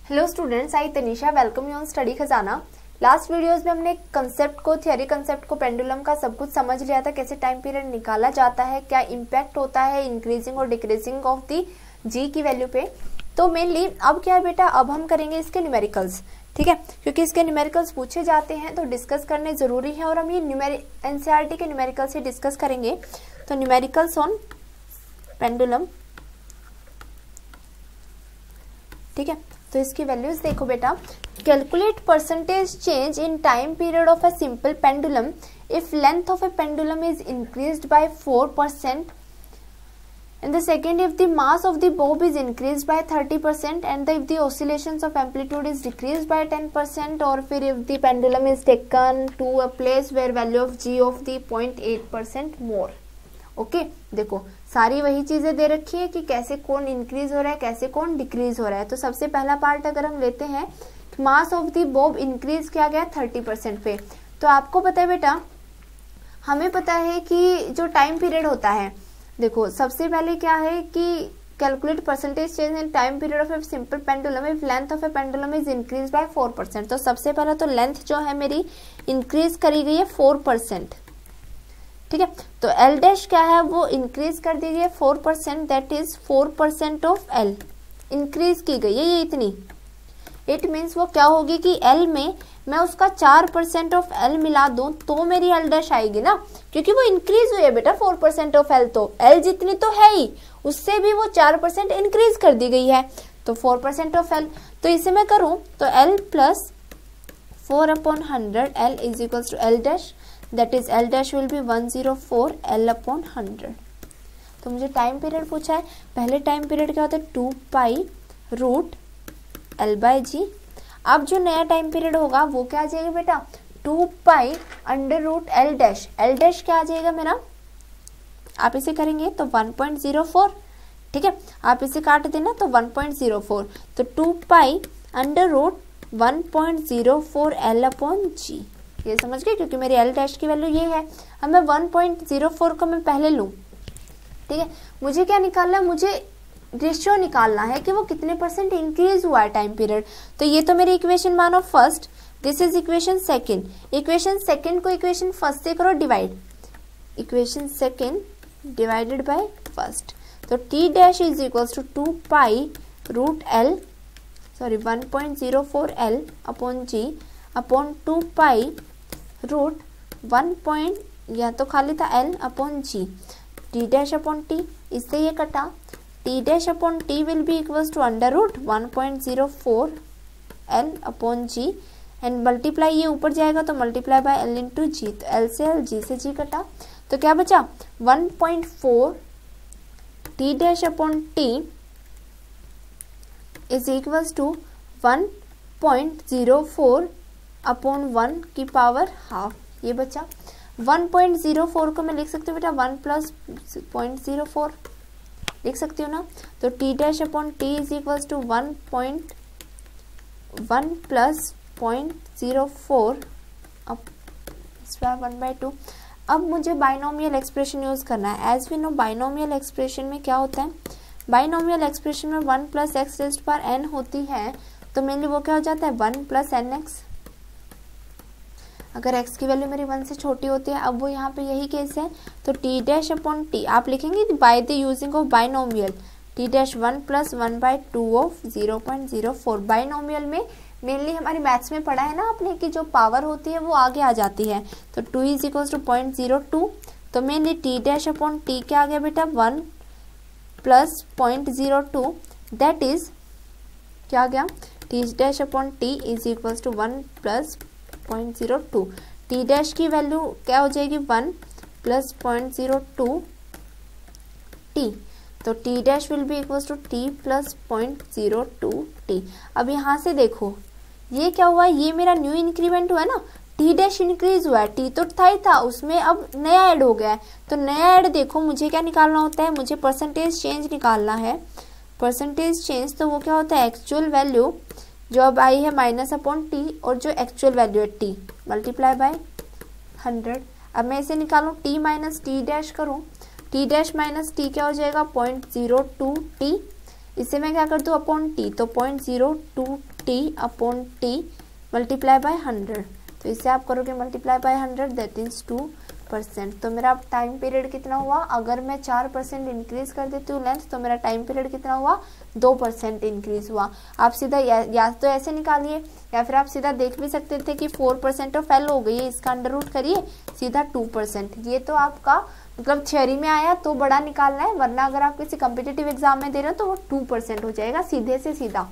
Hello students, I Tanisha welcome you on study खजाना। Last videos में हमने कंसेप्ट को, थियरी कंसेप्ट को, पेंडुलम का सब कुछ समझ लिया था, कैसे टाइम पीरियड निकाला जाता है, क्या इम्पैक्ट होता है इंक्रीजिंग और डिक्रीजिंग ऑफ दी जी की वैल्यू पे। तो मेनली अब क्या है बेटा, अब हम करेंगे इसके न्यूमेरिकल्स, ठीक है, क्योंकि इसके न्यूमेरिकल्स पूछे जाते हैं तो डिस्कस करने जरूरी है और हम ये एनसीईआरटी के न्यूमेरिकल्स से डिस्कस करेंगे। तो न्यूमेरिकल्स ऑन पेंडुलम, ठीक है। तो इसकी वैल्यूज देखो बेटा, calculate percentage change in time period of a simple pendulum if length of a pendulum is increased by 4% and the second if the mass of the bob is increased by 30% and if the oscillations of amplitude is decreased by 10% or फिर if the pendulum is taken to a place where value of g of the 0.8% more। Okay देखो सारी वही चीजें दे रखी है कि कैसे कौन इंक्रीज हो रहा है, कैसे कौन डिक्रीज हो रहा है। तो सबसे पहला पार्ट अगर हम लेते हैं, mass of the Bob increase किया गया 30% पे। तो आपको पता है बेटा, हमें पता है कि जो टाइम पीरियड होता है, देखो सबसे पहले क्या है कि calculate percentage change in time period of a simple pendulum if length of A pendulum is increase by 4%। तो सबसे पहले तो लेंथ जो है मेरी इंक्रीज करी गई है 4%, ठीक है। तो एल डैश क्या है, वो इंक्रीज कर दी गई है 4%, that is 4% of L increase की गई है ये इतनी। इट मीन्स वो क्या होगी कि एल में मैं उसका 4% ऑफ एल मिला दूं तो मेरी एल डैश आएगी ना, क्योंकि वो इंक्रीज हुई है बेटा 4% ऑफ एल। तो एल जितनी तो है ही, उससे भी वो 4% इंक्रीज कर दी गई है, तो 4% ऑफ एल। तो इसे मैं करूं तो L plus 4/100 L is equals to L dash, that is L dash will be 104 L/100। तो मुझे टाइम पीरियड पूछा है, पहले टाइम पीरियड क्या होता है 2 पाई रूट L/G। अब जो नया टाइम पीरियड होगा वो क्या आ जाएगा बेटा, 2 pi under root L dash. L dash क्या आ जाएगा मेरा, आप इसे करेंगे तो 1.04, ठीक है। आप इसे काट देना तो 1.04, तो 2 पाई अंडर रूट 1.04 L/G। ये समझ गए, क्योंकि मेरी एल डैश की वैल्यू ये है। अब मैं 1.04 को मैं पहले लूं, ठीक है। मुझे क्या निकालना है, मुझे रेशियो निकालना है कि वो कितने परसेंट इंक्रीज हुआ है टाइम पीरियड। तो ये तो मेरी इक्वेशन मानो first, this is equation second. Equation second को इक्वेशन फर्स्ट से करो divide, equation second divided by first. तो T dash is equals to 2 pi root L, sorry 1.04 L upon G upon 2 pi root 1. या तो खाली था L upon G, T dash upon T, इससे ये कटा, T dash upon T will be equals to under root 1.04 L upon G and multiply, ये ऊपर जाएगा तो multiply by L into G। तो L से L, G से G कटा, तो क्या बचा 1.4 T dash upon T is equals to 1.04 upon 1 की पावर हाफ, ये बचा। 1.04 को मैं लिख सकती हूँ बेटा 1 प्लस 0.04 लिख सकती हूँ ना। तो T dash upon T is equals to 1 plus 0.04 अब 1/2। अब मुझे बाइनोमियल एक्सप्रेशन यूज करना है। As we know binomial expression में क्या होता है, बाइनोमियल एक्सप्रेशन में 1 plus X raised power n होती है, तो मेनली वो क्या हो जाता है 1 प्लस nx। अगर x की वैल्यू मेरी 1 से छोटी होती है, अब वो यहाँ पे यही केस है, तो टी डैश अपॉन टी आप लिखेंगे by the using of binomial, T dash 1 plus 1/2 of 0.04। Binomial में मेनली हमारी मैथ्स में पढ़ा है ना आपने कि जो पावर होती है वो आगे आ जाती है। तो 2 इज इक्वल्स टू 0.02, तो mainly T dash upon T क्या आ गया बेटा 1 प्लस 0.02, दैट इज क्या आ गया, T dash upon T is equals to 1 plus 0.02। T dash की वैल्यू क्या हो जाएगी 1 प्लस 0.02 टी, तो T dash will be equals to T plus 0.02 T. अब यहाँ से देखो ये क्या हुआ, ये मेरा न्यू इंक्रीमेंट हुआ है ना, टी डैश इंक्रीज हुआ है, टी तो था ही था, उसमें अब नया ऐड हो गया है। तो नया ऐड देखो मुझे क्या निकालना होता है, मुझे परसेंटेज चेंज निकालना है। परसेंटेज चेंज तो वो क्या होता है, एक्चुअल वैल्यू जो अब आई है माइनस अपॉन टी, और जो एक्चुअल वैल्यू है टी मल्टीप्लाई बाय 100। अब मैं इसे निकालूं टी माइनस टी डैश करूं, टी डैश माइनस टी क्या हो जाएगा 0.02 टी, इसे मैं क्या कर दूं अपॉन टी, तो 0.02 T upon T multiply by 100। तो इससे आप करोगे मल्टीप्लाई बाय 100 दैट इज 2%। तो मेरा टाइम पीरियड कितना हुआ, अगर मैं 4% इंक्रीज कर देती हूँ लेंथ तो मेरा टाइम पीरियड कितना हुआ, 2% इंक्रीज हुआ। आप सीधा या तो ऐसे निकालिए या फिर आप सीधा देख भी सकते थे कि 4% ऑफ एल हो गई है, इसका अंडर रूट करिए सीधा 2%। ये तो आपका मतलब थ्योरी में आया तो बड़ा निकालना है, वरना अगर आप किसी कॉम्पिटिटिव एग्जाम में दे रहे हो तो वो 2% हो जाएगा सीधे से सीधा।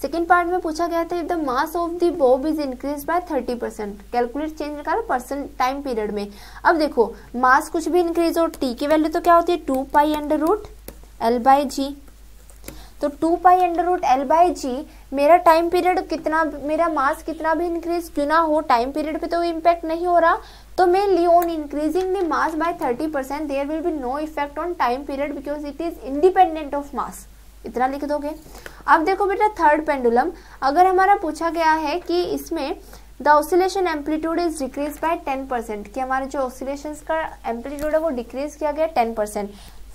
सेकेंड पार्ट में पूछा गया था the mass of the Bob is increase by 30%, calculate change निकालो परसेंट टाइम पीरियड में। अब देखो मास कुछ भी इंक्रीज हो, टी की वैल्यू तो क्या होती है 2 pi under root L by G. तो 2 pi under root L by G, मेरा टाइम पीरियड कितना, मेरा मास कितना भी इंक्रीज क्यों ना हो, टाइम पीरियड पे तो इम्पैक्ट नहीं हो रहा। तो mainly on increasing the mass by 30% there will be no effect on time period because it is independent of mass. इतना लिख दोगे। अब देखो बेटा थर्ड पेंडुलम, अगर हमारा पूछा गया है कि इसमें the oscillation amplitude is decrease by 10%, कि हमारे जो ऑसिलेशंस का एम्पलीट्यूड है वो डिक्रीज किया गया 10%।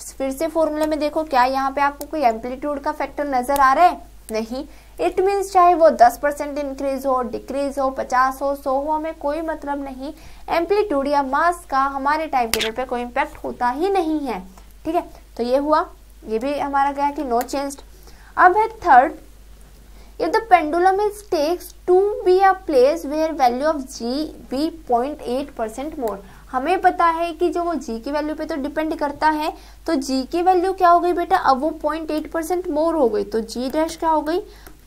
फिर से फॉर्मूले में देखो क्या यहाँ पे आपको कोई एम्पलीट्यूड का फैक्टर नजर आ रहा है, नहीं। इट मीन्स चाहे वो 10% इंक्रीज हो, डिक्रीज हो, 50 हो, 100 हो, हमें कोई मतलब नहीं, एम्पलीट्यूड या मास का हमारे टाइम पीरियड पे कोई इम्पैक्ट होता ही नहीं है। ठीक है, तो ये हुआ, ये भी हमारा गया कि नो चेंज्ड। अब है third, if the pendulum is takes to be a place where value of G be 0.8% more. हमें पता है कि जो वो जी की वैल्यू पे तो डिपेंड करता है, तो जी की वैल्यू क्या हो गई बेटा, अब वो 0.8% मोर हो गई, तो जी डैश क्या हो गई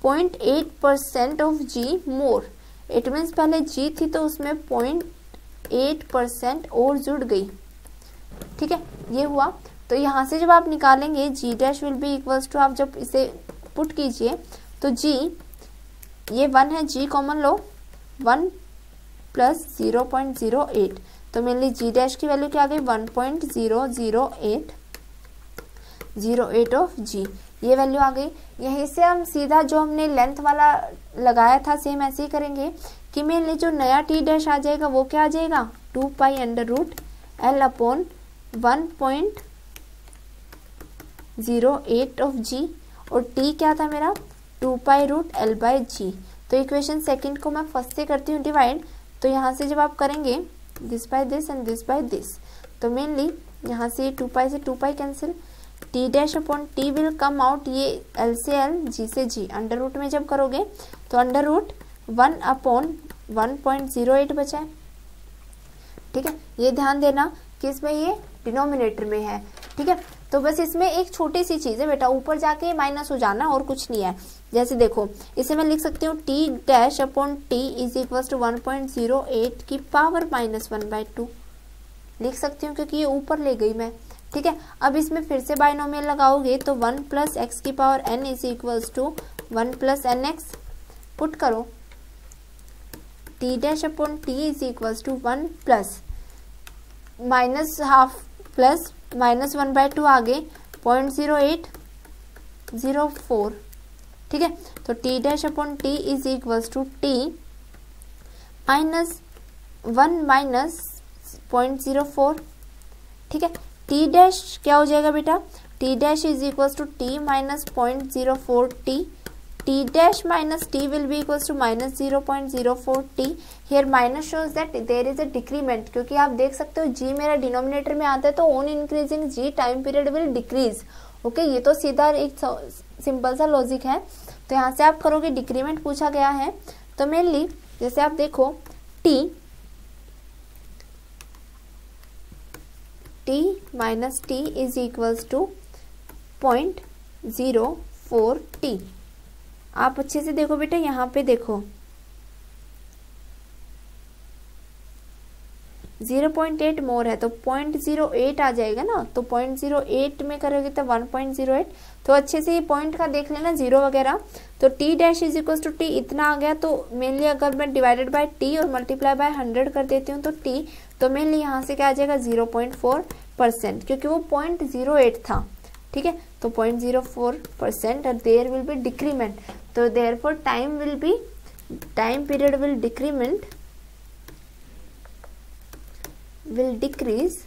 0.8% of G more. It means पहले जी थी तो उसमें 0.8% और जुड़ गई। ठीक है, ये हुआ। तो यहाँ से जब आप निकालेंगे G dash will be equals to, आप जब इसे पुट कीजिए तो जी ये 1 है, जी कॉमन लो 1 प्लस 0.08, तो मेनली जी डैश की वैल्यू क्या आ गई 1.0008 ऑफ जी, ये वैल्यू आ गई। यहीं से हम सीधा जो हमने लेंथ वाला लगाया था सेम ऐसे ही करेंगे कि मेनली जो नया टी डैश आ जाएगा वो क्या आ जाएगा 2 pi under root L upon 1.08 of G, और टी क्या था मेरा 2 pi root L by G. तो इक्वेशन सेकंड को मैं फर्स्ट से करती हूँ डिवाइड, तो यहाँ से जब आप करेंगे this by this and this by this, तो मेनली यहाँ से 2 पाई से 2 pi cancel, T dash upon T will come out, ये एल से एल जी से जी, अंडर रूट में जब करोगे तो अंडर रूट 1 अपॉन 1.08 बचा है। ठीक है, ये ध्यान देना कि इसमें ये डिनोमिनेटर में है। ठीक है, तो बस इसमें एक छोटी सी चीज है बेटा, ऊपर जाके माइनस हो जाना और कुछ नहीं है। जैसे देखो इसे मैं लिख सकती हूँ T dash upon T is equal to 1.08 की पावर -1/2 लिख सकती हूँ क्योंकि ये ऊपर ले गई मैं। ठीक है, अब इसमें फिर से बाइनोमियल लगाओगे तो 1 प्लस एक्स की power n is equal to 1 plus N X, put करो T dash upon T is equal to 1 plus -½ plus -1/2 आगे 0.0804। ठीक है, तो T dash upon T is equal to T -1 minus 0.04। ठीक है, टी डैश क्या हो जाएगा बेटा, T dash is equal to T minus 0.04 T, T dash minus T will be equal to minus 0.04 T. Here minus shows that there is a decrement, क्योंकि आप देख सकते हो जी मेरा डिनोमिनेटर में आता है तो on increasing G time period will decrease. Okay, ये तो सीधा एक सिंपल सा लॉजिक है। तो यहाँ से आप करोगे डिक्रीमेंट पूछा गया है, तो मेनली जैसे आप देखो T minus T is equals to 0.04 T. आप अच्छे से देखो बेटा, यहाँ पे देखो 0.8 मोर है तो 0.08 आ जाएगा ना, तो 0.08 में करोगे तो 1.08, तो अच्छे से ये पॉइंट का देख लेना जीरो वगैरह। तो T dash is equal to T इतना आ गया, तो मेनली अगर मैं डिवाइडेड बाय टी और मल्टीप्लाई बाय 100 कर देती हूँ तो टी, तो मेनली यहाँ से क्या आ जाएगा 0.4%, क्योंकि वो 0.08 था। ठीक है, तो 0.04% और देयर विल बी डिक्रीमेंट, तो therefore time period will decrease.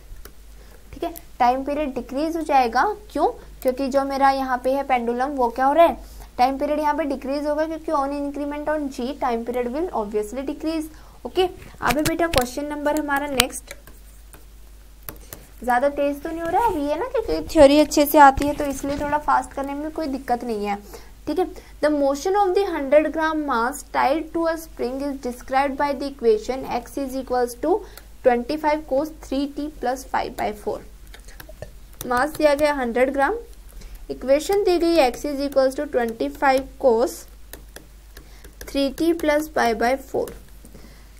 ठीक है, टाइम पीरियड डिक्रीज हो जाएगा, क्यों, क्योंकि जो मेरा यहाँ पे है पेंडुलम वो क्या हो रहा है टाइम पीरियड यहाँ पे डिक्रीज होगा क्योंकि on increment on G time period will obviously decrease. Okay, अभी बेटा क्वेश्चन नंबर हमारा नेक्स्ट, ज्यादा तेज तो नहीं हो रहा है, अभी है ना क्योंकि थ्योरी अच्छे से आती है तो इसलिए थोड़ा फास्ट करने में कोई दिक्कत नहीं है। ठीक है, the motion of the 100 gram mass tied to a spring is described by the equation x is equals to 25 cos 3t plus 5/4। Mass दिया गया 100 ग्राम, इक्वेशन दी गई x is equals to 25 cos 3t plus 5/4।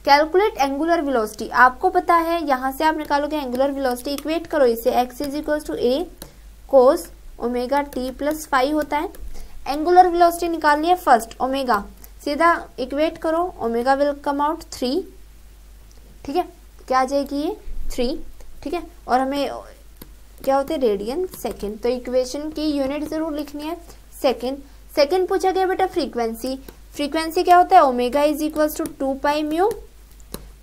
Calculate angular velocity, आपको पता है यहाँ से आप निकालोगे एंगुलर वेलोसिटी, इक्वेट करो इसे, x is equals to a cos omega t plus 5 होता है। एंगुलर वेलोसिटी निकालनी है फर्स्ट, ओमेगा, सीधा इक्वेट करो, ओमेगा विल कम आउट 3। ठीक है, क्या आ जाएगी ये 3। ठीक है, और हमें क्या होते हैं रेडियन सेकेंड, तो इक्वेशन की यूनिट जरूर लिखनी है सेकेंड। सेकेंड पूछा गया बेटा फ्रीक्वेंसी, फ्रीक्वेंसी क्या होता है omega is equals to 2 pi mu,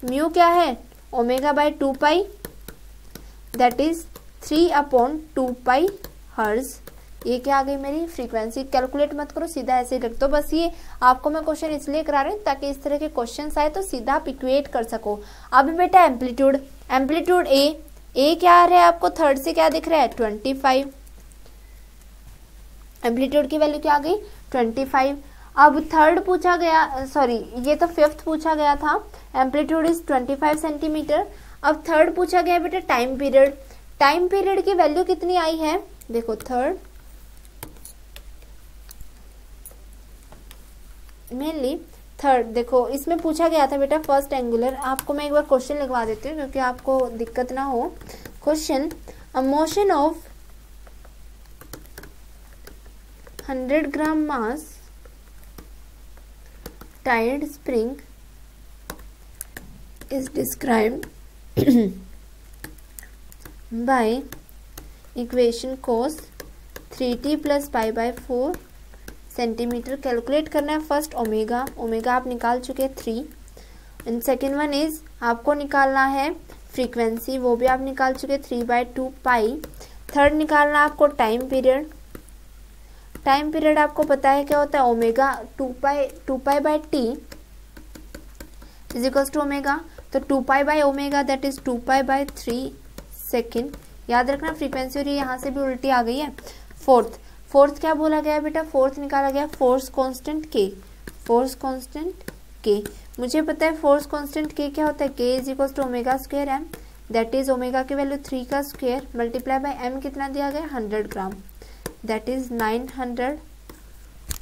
mu क्या है omega by 2 pi, that is 3/2 pi hertz. ये क्या आ गई मेरी फ्रीक्वेंसी। कैलकुलेट मत करो, सीधा ऐसे ही रख दो। बस ये आपको मैं क्वेश्चन इसलिए करा रही हूँ ताकि इस तरह के क्वेश्चन आए तो सीधा आप इक्वेट कर सको। अभी बेटा एम्पलीट्यूड, एम्पलीट्यूड ए क्या आ रहा है आपको थर्ड से क्या दिख रहा है 25, एम्पलीट्यूड की वैल्यू क्या आ गई 25। अब थर्ड पूछा गया, सॉरी ये तो फिफ्थ पूछा गया था, एम्पलीट्यूड इज 25 सेंटीमीटर। अब थर्ड पूछा गया बेटा टाइम पीरियड, टाइम पीरियड की वैल्यू कितनी आई है देखो थर्ड, मेनली थर्ड देखो इसमें पूछा गया था बेटा फर्स्ट एंगुलर। आपको मैं एक बार क्वेश्चन लिखवा देती हूँ क्योंकि आपको दिक्कत ना हो। Question, a motion of 100 gram mass tied spring is described by equation cos 3t plus 5/4 centimetre. Calculate करना है फर्स्ट ओमेगा, ओमेगा आप निकाल चुके 3, एंड सेकेंड वन इज आपको निकालना है फ्रीक्वेंसी, वो भी आप निकाल चुके 3/2 पाई। थर्ड निकालना आपको टाइम पीरियड, टाइम पीरियड आपको पता है क्या होता है omega 2 pi by t is equals to omega, तो 2 pi by omega that is 2 pi by 3 second. याद रखना फ्रीक्वेंसी और ये यहाँ से भी उल्टी आ गई है। फोर्थ क्या बोला गया बेटा, फोर्थ निकाला गया फोर्स कांस्टेंट के, फोर्स कांस्टेंट के, मुझे पता है फोर्स कांस्टेंट के क्या होता है k is equal to omega square m, that is omega की वैल्यू 3 का स्क्वायर मल्टीप्लाई बाय एम कितना दिया गया 100 ग्राम, दैट इज 900,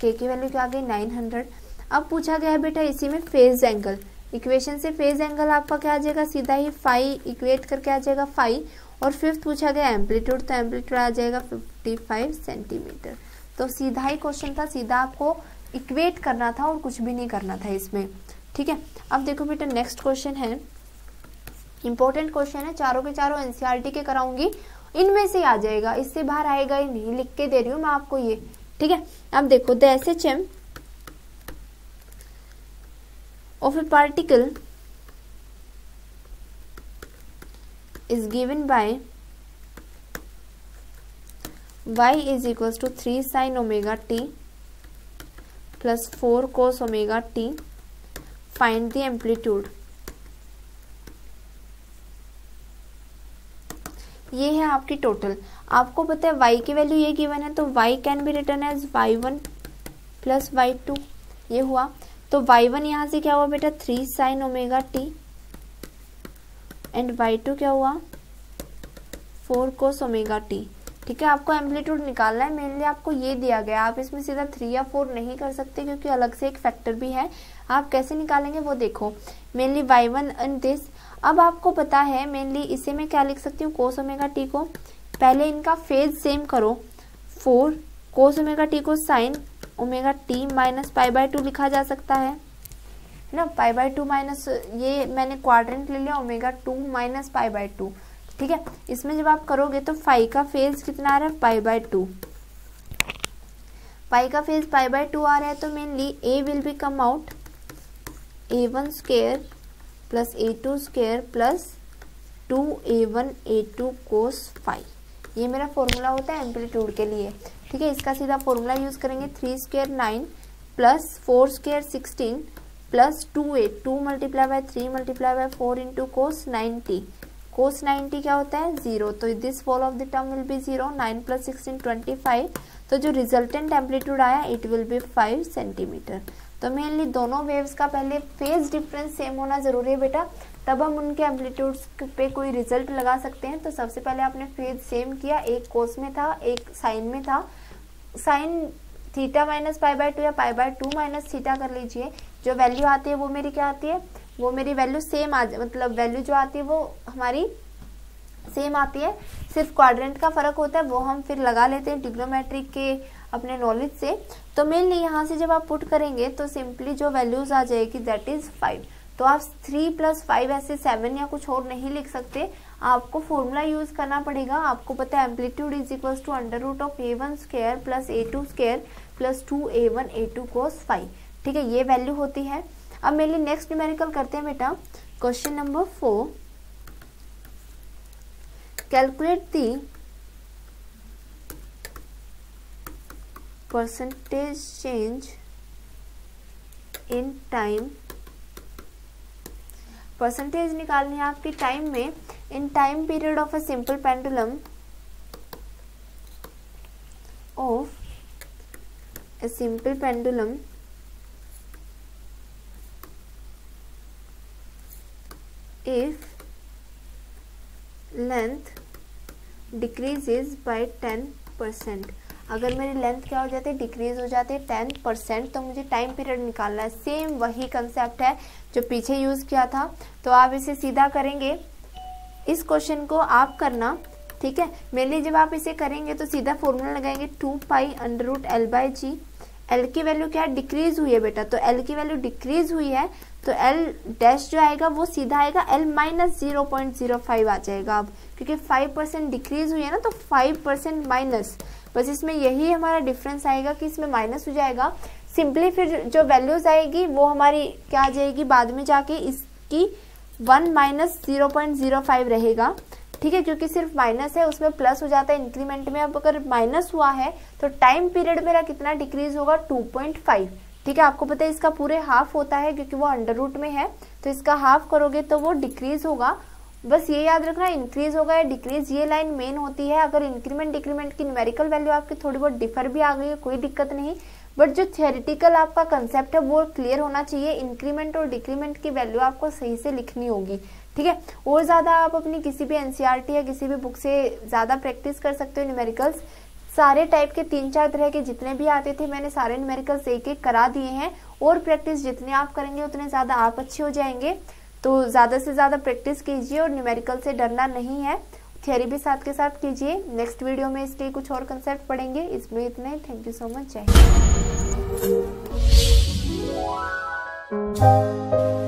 के की वैल्यू क्या आ गई 900। अब पूछा गया है बेटा इसी में फेज एंगल, इक्वेशन से फेज एंगल आपका क्या आ जाएगा सीधा ही फाई, इक्वेट करके आ जाएगा फाई। और फिफ्थ पूछा गया एम्पलीट्यूड, तो एम्पलीट्यूड आ जाएगा 55 सेंटीमीटर। तो सीधा ही क्वेश्चन था, सीधा आपको इक्वेट करना था और कुछ भी नहीं करना था इसमें। ठीक है, अब देखो बेटा नेक्स्ट क्वेश्चन है, इंपॉर्टेंट क्वेश्चन है, चारों के चारों एनसीईआरटी के कराऊंगी, इनमें से आ जाएगा, इससे बाहर आएगा ही नहीं, लिख के दे रही हूँ मैं आपको ये। ठीक है, अब देखो the SHM of a particle is given by y is equals to 3 sin omega t plus 4 cos omega t. Find the amplitude. ये है आपकी टोटल। आपको पता है y की वैल्यू ये गिवन है तो y can be written as y1 plus y2, ये हुआ। तो y1 यहाँ से क्या हुआ बेटा 3 sin omega t and y2 क्या हुआ 4 cos ओमेगा t। ठीक है, आपको एम्पलीट्यूड निकालना है, मेनली आपको ये दिया गया, आप इसमें सीधा 3 या 4 नहीं कर सकते क्योंकि अलग से एक फैक्टर भी है। आप कैसे निकालेंगे वो देखो, मेनली y1 एंड दिस। अब आपको पता है मेनली इसे मैं क्या लिख सकती हूँ cos ओमेगा t को, पहले इनका फेज सेम करो, 4 cos ओमेगा t को sin ओमेगा t माइनस π/2 लिखा जा सकता है ना, π/2 माइनस ये मैंने क्वाड्रेंट ले लिया ओमेगा 2 माइनस π/2। ठीक है, इसमें जब आप करोगे तो फाई का फेज कितना आ रहा है π/2, पाई का फेज π/2 आ रहा है, तो mainly a will be come out a1 square plus a2 square plus 2a1 a2 cos phi. ये मेरा फॉर्मूला होता है एम्पलीट्यूड के लिए, ठीक है। इसका सीधा फॉर्मूला यूज करेंगे, 3 square 9 plus 4 square 16 plus 2 2 multiply by 3 multiply by 4 into cos 90। कोस 90 क्या होता है 0, तो this fall of the term will be 0। 9 plus 16 25, तो जो रिजल्टेंट एम्पलीट्यूड आया इट विल बी 5 सेंटीमीटर। तो मेनली दोनों वेव्स का पहले फेज डिफरेंस सेम होना जरूरी है बेटा, तब हम उनके एम्पलीट्यूड्स पे कोई रिजल्ट लगा सकते हैं। तो सबसे पहले आपने फेज सेम किया, एक कोस में था एक साइन में था। Sine theta minus pi by 2 या पाई बाय 2 माइनस थीटा कर लीजिए। जो वैल्यू आती है वो मेरी क्या आती है, वो मेरी वैल्यू सेम मतलब वैल्यू जो आती है वो हमारी सेम आती है, सिर्फ क्वाड्रेंट का फर्क होता है, वो हम फिर लगा लेते हैं ट्रिग्नोमेट्री के अपने नॉलेज से। तो मेनली यहाँ से जब आप पुट करेंगे तो सिंपली जो वैल्यूज आ जाएगी दैट इज 5। तो आप 3 + 5 ऐसे 7 या कुछ और नहीं लिख सकते, आपको फॉर्मूला यूज करना पड़ेगा। आपको पता है amplitude is equal to √(a1 square plus a2 square plus 2a1 a2 cos 5), ठीक है, ये वैल्यू होती है। अब मेनली नेक्स्ट न्यूमेरिकल करते हैं बेटा, question number 4। Calculate the percentage change in time. Percentage निकालनी है आपकी टाइम में, in time period of a simple pendulum of a simple pendulum if length decreases by 10%। अगर मेरी लेंथ क्या हो जाती है, डिक्रीज हो जाती है 10%, तो मुझे टाइम पीरियड निकालना है। सेम वही कंसेप्ट है जो पीछे यूज किया था। तो आप इसे सीधा करेंगे, इस क्वेश्चन को आप करना, ठीक है। मेनली जब आप इसे करेंगे तो सीधा फॉर्मूला लगाएंगे 2π√L/g। एल की वैल्यू क्या है, डिक्रीज हुई है बेटा, तो एल की वैल्यू डिक्रीज हुई है तो एल डैश जो आएगा वो सीधा आएगा एल माइनस 0.05 आ जाएगा। अब क्योंकि 5% डिक्रीज हुई है ना, तो 5% माइनस, बस इसमें यही हमारा डिफरेंस आएगा कि इसमें माइनस हो जाएगा। सिंपली फिर जो वैल्यूज आएगी वो हमारी क्या आ जाएगी, बाद में जाके इसकी 1 माइनस 0.05 रहेगा, ठीक है, क्योंकि सिर्फ माइनस है, उसमें प्लस हो जाता है इंक्रीमेंट में। अब अगर माइनस हुआ है तो टाइम पीरियड मेरा कितना डिक्रीज होगा, 2.5, ठीक है। आपको पता है इसका पूरे हाफ होता है क्योंकि वो अंडर रूट में है, तो इसका हाफ करोगे तो वो डिक्रीज होगा। बस ये याद रखना, इंक्रीज होगा या डिक्रीज, ये लाइन मेन होती है। अगर इंक्रीमेंट डिक्रीमेंट की न्यूमेरिकल वैल्यू आपकी थोड़ी बहुत डिफर भी आ गई है कोई दिक्कत नहीं, बट जो थियोरेटिकल आपका कंसेप्ट है वो क्लियर होना चाहिए। इंक्रीमेंट और डिक्रीमेंट की वैल्यू आपको सही से लिखनी होगी, ठीक है। और ज्यादा आप अपनी किसी भी एनसीईआरटी या किसी भी बुक से ज्यादा प्रैक्टिस कर सकते हो न्यूमेरिकल्स। सारे टाइप के 3-4 तरह के जितने भी आते थे मैंने सारे न्यूमेरिकल्स एक करा दिए हैं, और प्रैक्टिस जितने आप करेंगे उतने ज्यादा आप अच्छे हो जाएंगे। तो ज्यादा से ज्यादा प्रैक्टिस कीजिए और न्यूमेरिकल से डरना नहीं है, थियरी भी साथ के साथ कीजिए। नेक्स्ट वीडियो में इसके कुछ और कंसेप्ट पढ़ेंगे। इसमें इतना ही, थैंक यू सो मच, जय हिंद।